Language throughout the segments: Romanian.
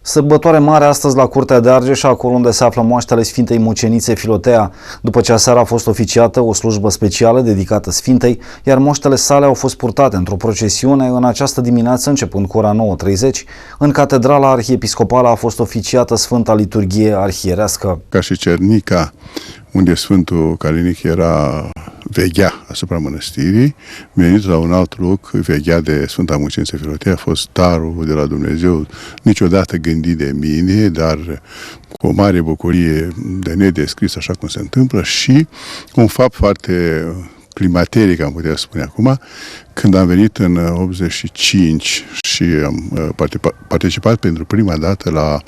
Sărbătoare mare astăzi la Curtea de Argeș, acolo unde se află moaștele Sfintei Mucenițe Filotea. După ce aseară a fost oficiată o slujbă specială dedicată Sfintei, iar moaștele sale au fost purtate într-o procesiune în această dimineață, începând cu ora 9:30. În Catedrala Arhiepiscopală a fost oficiată Sfânta Liturghie Arhierească. Ca și Cernica, unde Sfântul Calinic veghea asupra mănăstirii, venit la un alt loc, veghea de Sfânta Muceniță Filotea, a fost darul de la Dumnezeu, niciodată gândit de mine, dar cu o mare bucurie de nedescris, așa cum se întâmplă, și un fapt foarte climateric, am putea spune acum, când am venit în 85 și am participat pentru prima dată la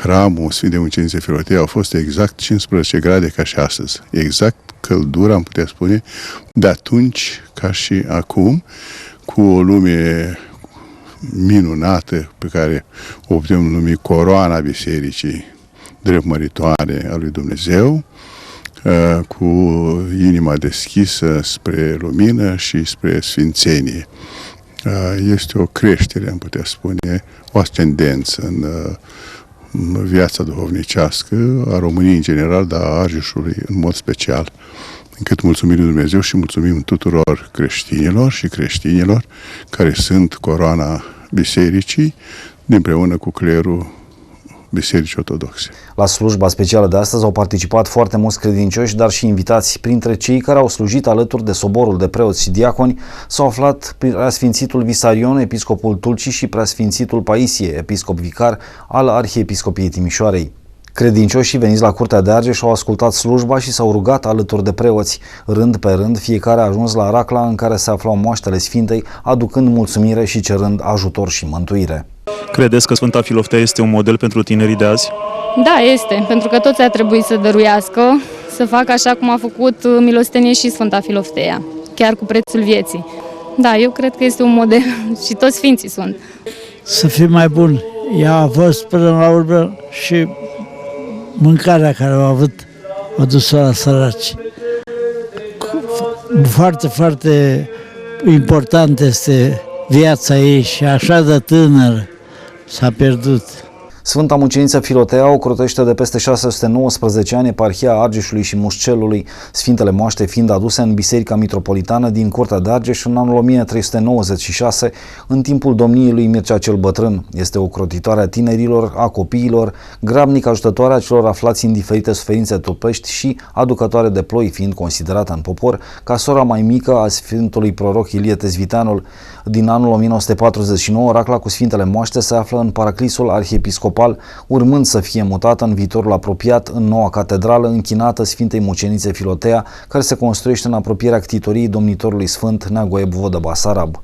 hramul Sfintei Mucenițe Filotea, au fost exact 15 grade ca și astăzi. Exact căldura, am putea spune, de atunci ca și acum, cu o lume minunată pe care o putem numi coroana bisericii drept măritoare a lui Dumnezeu, cu inima deschisă spre lumină și spre sfințenie. Este o creștere, am putea spune, o ascendență în viața duhovnicească a României în general, dar a Argeșului în mod special. Încât mulțumim lui Dumnezeu și mulțumim tuturor creștinilor și creștinilor care sunt coroana bisericii, împreună cu clerul Bisericii Ortodoxe. La slujba specială de astăzi au participat foarte mulți credincioși, dar și invitați. Printre cei care au slujit alături de soborul de preoți și diaconi s-au aflat Preasfințitul Visarion, episcopul Tulcii, și Preasfințitul Paisie, episcop vicar al Arhiepiscopiei Timișoarei. Credincioșii veniți la Curtea de Argeș au ascultat slujba și s-au rugat alături de preoți. Rând pe rând, fiecare a ajuns la racla în care se aflau moaștele Sfintei, aducând mulțumire și cerând ajutor și mântuire. Credeți că Sfânta Filoftea este un model pentru tinerii de azi? Da, este, pentru că toți ar trebui să dăruiască, să facă așa cum a făcut milostenie și Sfânta Filoftea, chiar cu prețul vieții. Da, eu cred că este un model și toți sfinții sunt. Să fii mai bun. Ea a fost până la urmă și mâncarea care au avut a dus-o la săraci. Foarte, foarte important este viața ei și așa de tânăr s-a pierdut. Sfânta Muceniță Filotea ocrotește de peste 619 ani eparhia Argeșului și Mușcelului, sfintele moaște fiind aduse în Biserica Mitropolitană din Curtea de Argeș în anul 1396, în timpul domniei lui Mircea cel Bătrân. Este ocrotitoare a tinerilor, a copiilor, grabnic ajutătoare a celor aflați în diferite suferințe trupești și aducătoare de ploi, fiind considerată în popor ca sora mai mică a Sfântului Proroc Ilie Tezvitanul. Din anul 1949, racla cu sfintele moaște se află în Paraclisul Arhiepiscopal, urmând să fie mutată în viitorul apropiat în noua catedrală închinată Sfintei Mucenițe Filotea, care se construiește în apropierea ctitoriei domnitorului sfânt Neagoe Voivoda Basarab.